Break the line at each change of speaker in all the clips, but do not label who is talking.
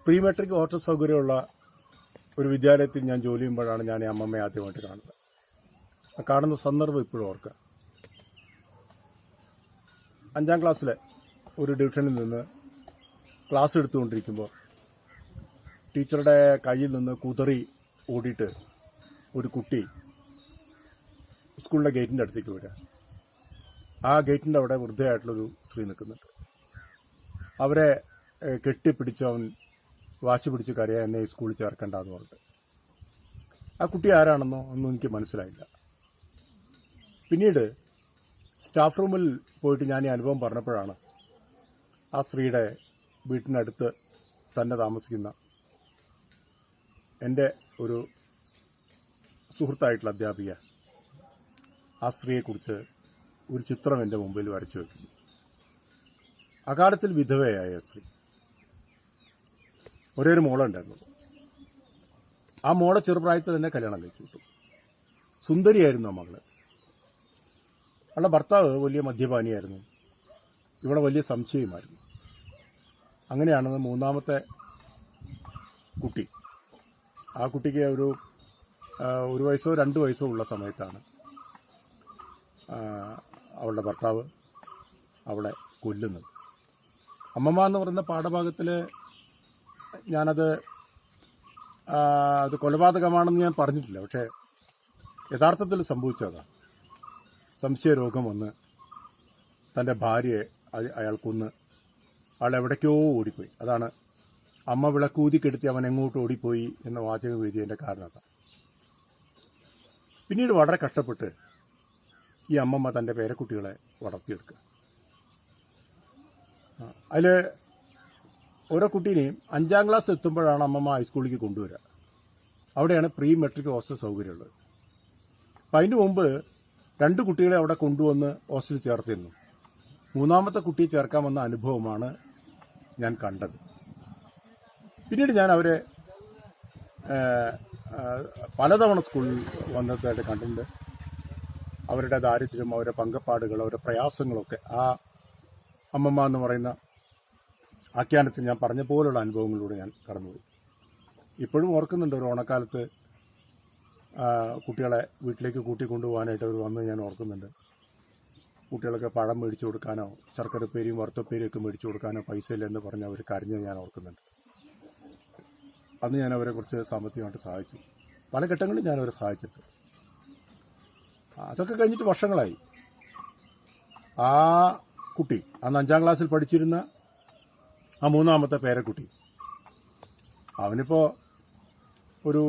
Pre metric hostel സൗകര്യമുള്ള ഒരു വിദ്യാലയത്തിൽ ഞാൻ ജോലി ചെയ്യുമ്പോഴാണ് ഞാൻ ഈ അമ്മമ്മയെ ആദ്യമായിട്ട് കാണുന്നത്. ആ കാണുന്ന സന്ദർഭം ഇപ്പോഴും ഓർക്കുക. 5ാം ക്ലാസ്സിലെ ഒരു ഡിവിഷനിൽ നിന്ന് ക്ലാസ് എടുത്തുകൊണ്ടിരിക്കുമ്പോൾ ടീച്ചറുടെ കയ്യിൽ നിന്ന് കുതറി ഓടിയിട്ട് ഒരു കുട്ടി സ്കൂളിൻ്റെ ഗേറ്റിൻ്റെ അടുത്തേക്ക് വരിക. ആ ഗേറ്റിൻ്റെ അവിടെ വൃദ്ധയായിട്ടുള്ളൊരു സ്ത്രീ നിൽക്കുന്നുണ്ട്. അവരെ കെട്ടിപ്പിടിച്ച് അവൻ വാശി പിടിച്ച് കരയാൻ എന്നെ ഈ സ്കൂളിൽ ചേർക്കേണ്ടെന്ന് പറഞ്ഞിട്ട്. ആ കുട്ടി ആരാണെന്നോ ഒന്നും എനിക്ക് മനസ്സിലായില്ല. പിന്നീട് സ്റ്റാഫ് റൂമിൽ പോയിട്ട് ഞാൻ ഈ അനുഭവം പറഞ്ഞപ്പോഴാണ് ആ സ്ത്രീയുടെ വീട്ടിനടുത്ത് തന്നെ താമസിക്കുന്ന എൻ്റെ ഒരു സുഹൃത്തായിട്ടുള്ള അധ്യാപിക ആ സ്ത്രീയെക്കുറിച്ച് ഒരു ചിത്രം എൻ്റെ മുമ്പിൽ വരച്ചു വയ്ക്കുന്നു. അകാലത്തിൽ വിധവയായ സ്ത്രീ, ഒരേ ഒരു മോളുണ്ടായിരുന്നു. ആ മോളെ ചെറുപ്രായത്തിൽ തന്നെ കല്യാണം കഴിച്ചു വിട്ടു. സുന്ദരിയായിരുന്നു ആ മകള്. അവളുടെ ഭർത്താവ് വലിയ മദ്യപാനിയായിരുന്നു. ഇവിടെ വലിയ സംശയമായിരുന്നു. അങ്ങനെയാണെന്ന് 3ാമത്തെ കുട്ടി, ആ കുട്ടിക്ക് ഒരു 1 വയസ്സോ 2 വയസ്സോ ഉള്ള സമയത്താണ് അവളുടെ ഭർത്താവ് അവളെ കൊല്ലുന്നത്. അമ്മമ്മ എന്ന് പറയുന്ന പാഠഭാഗത്തിൽ ഞാനത് കൊലപാതകമാണെന്ന് ഞാൻ പറഞ്ഞിട്ടില്ല. പക്ഷേ യഥാർത്ഥത്തിൽ സംഭവിച്ചതാണ്. സംശയരോഗം വന്ന് തൻ്റെ ഭാര്യയെ അയാൾ കൊന്ന് അയാൾ എവിടേക്കോ ഓടിപ്പോയി. അതാണ് അമ്മ വിളക്കൂതി കെടുത്തി അവൻ എങ്ങോട്ട് ഓടിപ്പോയി എന്ന വാചകം എഴുതിയതിൻ്റെ കാരണം അതാണ്. പിന്നീട് വളരെ കഷ്ടപ്പെട്ട് ഈ അമ്മമ്മ തൻ്റെ പേരക്കുട്ടികളെ വളർത്തിയെടുക്കുക. അതിൽ ഓരോ കുട്ടീനെയും 5ാം ക്ലാസ് എത്തുമ്പോഴാണ് അമ്മമ്മ ഹൈസ്കൂളിലേക്ക് കൊണ്ടുവരിക. അവിടെയാണ് പ്രീ മെട്രിക് ഹോസ്റ്റൽ സൗകര്യമുള്ളത്. അപ്പം അതിന് മുമ്പ് 2 കുട്ടികളെ അവിടെ കൊണ്ടുവന്ന് ഹോസ്റ്റലിൽ ചേർത്തിരുന്നു. 3ാമത്തെ കുട്ടിയെ ചേർക്കാൻ വന്ന അനുഭവമാണ് ഞാൻ കണ്ടത്. പിന്നീട് ഞാൻ അവരെ പലതവണ സ്കൂളിൽ വന്നതായിട്ട് കണ്ടിട്ടുണ്ട്. അവരുടെ ദാരിദ്ര്യം, അവരുടെ പങ്കപ്പാടുകൾ, അവരുടെ പ്രയാസങ്ങളൊക്കെ ആ അമ്മമ്മ എന്ന് പറയുന്ന ആഖ്യാനത്തിൽ ഞാൻ പറഞ്ഞ പോലുള്ള അനുഭവങ്ങളിലൂടെ ഞാൻ കടന്നുപോയി. ഇപ്പോഴും ഓർക്കുന്നുണ്ട്, ഒരു ഓണക്കാലത്ത് കുട്ടികളെ വീട്ടിലേക്ക് കൂട്ടിക്കൊണ്ടുപോകാനായിട്ട് അവർ വന്ന് ഞാൻ ഓർക്കുന്നുണ്ട്. കുട്ടികളൊക്കെ പഴം മേടിച്ചു കൊടുക്കാനോ ശർക്കരപ്പേരിയും വറുത്തപ്പേരിയൊക്കെ മേടിച്ചു കൊടുക്കാനോ പൈസ ഇല്ലെന്ന് പറഞ്ഞ് അവർ കരഞ്ഞത് ഞാൻ ഓർക്കുന്നുണ്ട്. അന്ന് ഞാൻ അവരെ കുറച്ച് സാമ്പത്തികമായിട്ട് സഹായിച്ചു. പല ഘട്ടങ്ങളിൽ ഞാൻ അവരെ സഹായിച്ചിട്ടുണ്ട്. അതൊക്കെ കഴിഞ്ഞിട്ട് വർഷങ്ങളായി. ആ കുട്ടി അന്ന് 5ാം ക്ലാസ്സിൽ പഠിച്ചിരുന്ന ആ 3ാമത്തെ പേരക്കുട്ടി അവനിപ്പോൾ ഒരു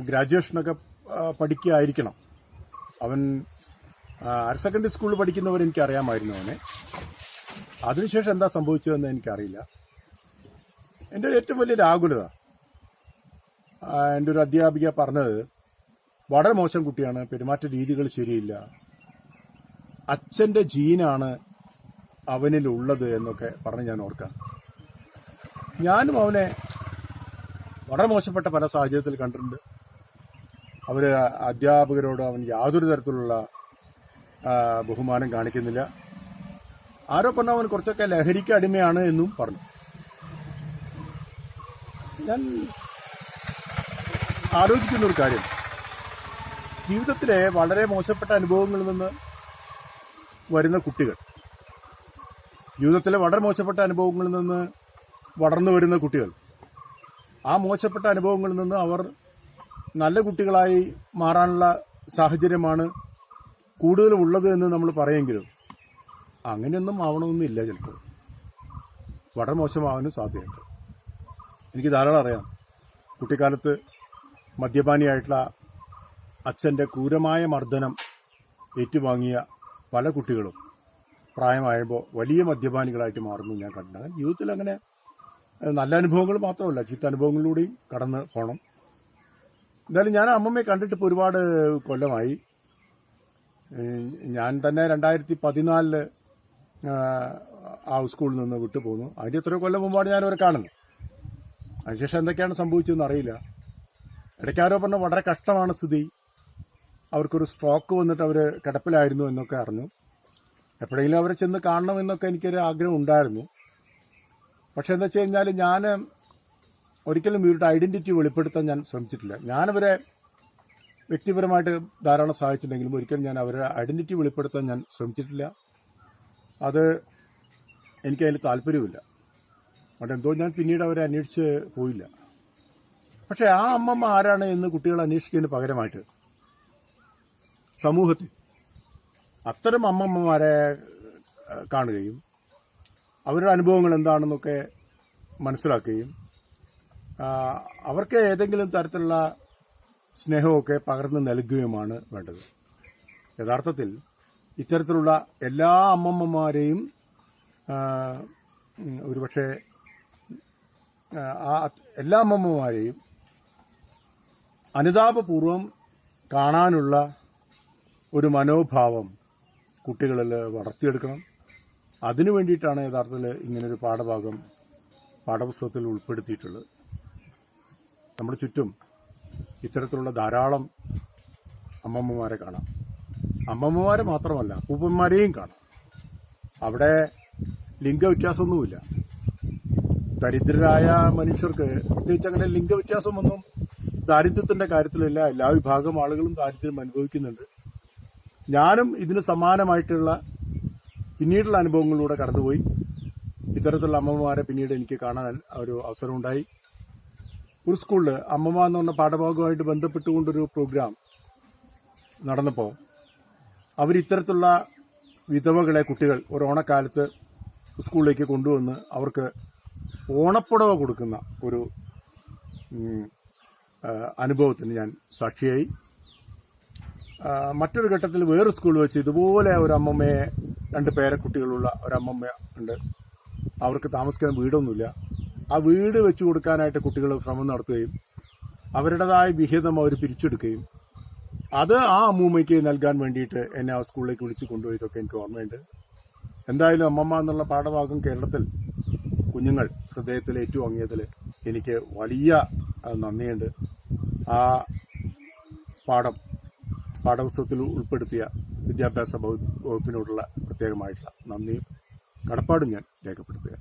ഗ്രാജുവേഷനൊക്കെ പഠിക്കുകയായിരിക്കണം. അവൻ ഹയർ സെക്കൻഡറി സ്കൂളിൽ പഠിക്കുന്നവർ എനിക്കറിയാമായിരുന്നു അവനെ. അതിനുശേഷം എന്താ സംഭവിച്ചതെന്ന് എനിക്കറിയില്ല. എൻ്റെ ഒരു ഏറ്റവും വലിയൊരു ആകുലത, എൻ്റെ ഒരു അധ്യാപിക പറഞ്ഞത് വളരെ മോശം കുട്ടിയാണ്, പെരുമാറ്റ രീതികൾ ശരിയില്ല, അച്ഛൻ്റെ ജീനാണ് അവനിലുള്ളത് എന്നൊക്കെ പറഞ്ഞ് ഞാൻ ഓർക്കാം. ഞാനും അവനെ വളരെ മോശപ്പെട്ട പല സാഹചര്യത്തിൽ കണ്ടിട്ടുണ്ട്. അവർ അധ്യാപകരോട് അവൻ യാതൊരു തരത്തിലുള്ള ബഹുമാനം കാണിക്കുന്നില്ല. ആരോ പറഞ്ഞ അവൻ കുറച്ചൊക്കെ ലഹരിക്ക് അടിമയാണ് എന്നും പറഞ്ഞു. ഞാൻ ആലോചിക്കുന്നൊരു കാര്യം, ജീവിതത്തിലെ വളരെ മോശപ്പെട്ട അനുഭവങ്ങളിൽ നിന്ന് വരുന്ന കുട്ടികൾ, ജീവിതത്തിലെ വളരെ മോശപ്പെട്ട അനുഭവങ്ങളിൽ നിന്ന് വളർന്നു വരുന്ന കുട്ടികൾ, ആ മോശപ്പെട്ട അനുഭവങ്ങളിൽ നിന്ന് അവർ നല്ല കുട്ടികളായി മാറാനുള്ള സാഹചര്യമാണ് കൂടുതലും ഉള്ളത് എന്ന് നമ്മൾ പറയുമെങ്കിലും അങ്ങനെയൊന്നും ആവണമെന്നില്ല. ചിലപ്പോൾ വളരെ മോശമാവാനും സാധ്യതയുണ്ട്. എനിക്ക് ധാരാളം അറിയാം. കുട്ടിക്കാലത്ത് മദ്യപാനിയായിട്ടുള്ള അച്ഛൻ്റെ ക്രൂരമായ മർദ്ദനം ഏറ്റുവാങ്ങിയ പല കുട്ടികളും പ്രായമായപ്പോൾ വലിയ മദ്യപാനികളായിട്ട് മാറുന്നു ഞാൻ കണ്ടത്. ജീവിതത്തിൽ അങ്ങനെ നല്ല അനുഭവങ്ങൾ മാത്രമല്ല, ചീത്ത അനുഭവങ്ങളിലൂടെയും കടന്ന് പോകണം. എന്തായാലും ഞാൻ അമ്മമ്മയെ കണ്ടിട്ട് ഇപ്പോൾ ഒരുപാട് കൊല്ലമായി. ഞാൻ തന്നെ 2014 ആ സ്കൂളിൽ നിന്ന് വിട്ടുപോന്നു. അതിൻ്റെ എത്രയോ കൊല്ലം മുമ്പാണ് ഞാനവരെ കാണുന്നത്. അതിനുശേഷം എന്തൊക്കെയാണ് സംഭവിച്ചതെന്ന് അറിയില്ല. ഇടയ്ക്കാരോ പറഞ്ഞ വളരെ കഷ്ടമാണ് സ്ഥിതി, അവർക്കൊരു സ്ട്രോക്ക് വന്നിട്ട് അവർ കിടപ്പിലായിരുന്നു എന്നൊക്കെ അറിഞ്ഞു. എപ്പോഴെങ്കിലും അവരെ ചെന്ന് കാണണമെന്നൊക്കെ എനിക്കൊരു ആഗ്രഹം ഉണ്ടായിരുന്നു. പക്ഷെ എന്താ വെച്ച് കഴിഞ്ഞാൽ ഞാൻ ഒരിക്കലും ഇവരുടെ ഐഡന്റിറ്റി വെളിപ്പെടുത്താൻ ഞാൻ ശ്രമിച്ചിട്ടില്ല. ഞാനവരെ വ്യക്തിപരമായിട്ട് ധാരാളം സഹായിച്ചിട്ടുണ്ടെങ്കിലും ഒരിക്കലും ഞാൻ അവരുടെ ഐഡന്റിറ്റി വെളിപ്പെടുത്താൻ ഞാൻ ശ്രമിച്ചിട്ടില്ല. അത് എനിക്കതിൽ താല്പര്യമില്ല. അതുകൊണ്ട് എന്തോ ഞാൻ പിന്നീട് അവരെ അന്വേഷിച്ച് പോയില്ല. പക്ഷെ ആ അമ്മമ്മ ആരാണ് എന്ന് കുട്ടികൾ അന്വേഷിക്കുന്നതിന് പകരമായിട്ട് സമൂഹത്തിൽ അത്തരം അമ്മമ്മമാരെ കാണുകയും അവരുടെ അനുഭവങ്ങൾ എന്താണെന്നൊക്കെ മനസ്സിലാക്കുകയും അവർക്ക് ഏതെങ്കിലും തരത്തിലുള്ള സ്നേഹമൊക്കെ പകർന്നു നൽകുകയുമാണ് വേണ്ടത്. യഥാർത്ഥത്തിൽ ഇത്തരത്തിലുള്ള എല്ലാ അമ്മമ്മമാരെയും ഒരുപക്ഷെ എല്ലാ അമ്മമ്മമാരെയും അനുതാപപൂർവം കാണാനുള്ള ഒരു മനോഭാവം കുട്ടികളിൽ വളർത്തിയെടുക്കണം. അതിനു വേണ്ടിയിട്ടാണ് യഥാർത്ഥത്തിൽ ഇങ്ങനൊരു പാഠഭാഗം പാഠപുസ്തകത്തിൽ ഉൾപ്പെടുത്തിയിട്ടുള്ളത്. നമ്മുടെ ചുറ്റും ഇത്തരത്തിലുള്ള ധാരാളം അമ്മമ്മമാരെ കാണാം. അമ്മമ്മമാരെ മാത്രമല്ല, അപ്പൂപ്പന്മാരെയും കാണാം. അവിടെ ലിംഗവ്യത്യാസമൊന്നുമില്ല. ദരിദ്രരായ മനുഷ്യർക്ക് പ്രത്യേകിച്ച് അങ്ങനെ ലിംഗവ്യത്യാസമൊന്നും ദാരിദ്ര്യത്തിന്റെ കാര്യത്തിലല്ല. എല്ലാ വിഭാഗം ആളുകളും ദാരിദ്ര്യം അനുഭവിക്കുന്നുണ്ട്. ഞാനും ഇതിന് സമാനമായിട്ടുള്ള പിന്നീടുള്ള അനുഭവങ്ങളിലൂടെ കടന്നുപോയി. ഇത്തരത്തിലുള്ള അമ്മമ്മമാരെ പിന്നീട് എനിക്ക് കാണാൻ ഒരു അവസരമുണ്ടായി. ഒരു സ്കൂളിൽ അമ്മമ്മ എന്ന് പറഞ്ഞ പാഠഭാഗവുമായിട്ട് ബന്ധപ്പെട്ടുകൊണ്ടൊരു പ്രോഗ്രാം നടന്നപ്പോൾ അവരിത്തരത്തിലുള്ള വിധവകളെ കുട്ടികൾ ഒരു ഓണക്കാലത്ത് സ്കൂളിലേക്ക് കൊണ്ടുവന്ന് അവർക്ക് ഓണപ്പുടവ കൊടുക്കുന്ന ഒരു അനുഭവത്തിന് ഞാൻ സാക്ഷിയായി. മറ്റൊരു ഘട്ടത്തിൽ വേറൊരു സ്കൂളിൽ വെച്ച് ഇതുപോലെ ഒരു അമ്മമ്മയെ, 2 പേരക്കുട്ടികളുള്ള ഒരമ്മമ്മ ഉണ്ട്. അവർക്ക് താമസിക്കാൻ വീടൊന്നുമില്ല. ആ വീട് വെച്ചു കൊടുക്കാനായിട്ട് കുട്ടികൾ ശ്രമം നടത്തുകയും അവരുടേതായ വിഹിതം അവർ പിരിച്ചെടുക്കുകയും അത് ആ അമ്മൂമ്മയ്ക്ക് നൽകാൻ വേണ്ടിയിട്ട് എന്നെ ആ സ്കൂളിലേക്ക് വിളിച്ചു കൊണ്ടുപോയതൊക്കെ എനിക്ക് ഓർമ്മയുണ്ട്. എന്തായാലും അമ്മമ്മ എന്നുള്ള പാഠഭാഗം കേരളത്തിൽ കുഞ്ഞുങ്ങൾ ഹൃദയത്തിൽ ഏറ്റുവാങ്ങിയതിൽ എനിക്ക് വലിയ നന്ദിയുണ്ട്. ആ പാഠപുസ്തകത്തിൽ ഉൾപ്പെടുത്തിയ വിദ്യാഭ്യാസ വകുപ്പിനോടുള്ള പ്രത്യേകമായിട്ടുള്ള നന്ദിയും കടപ്പാടും ഞാൻ രേഖപ്പെടുത്തുക.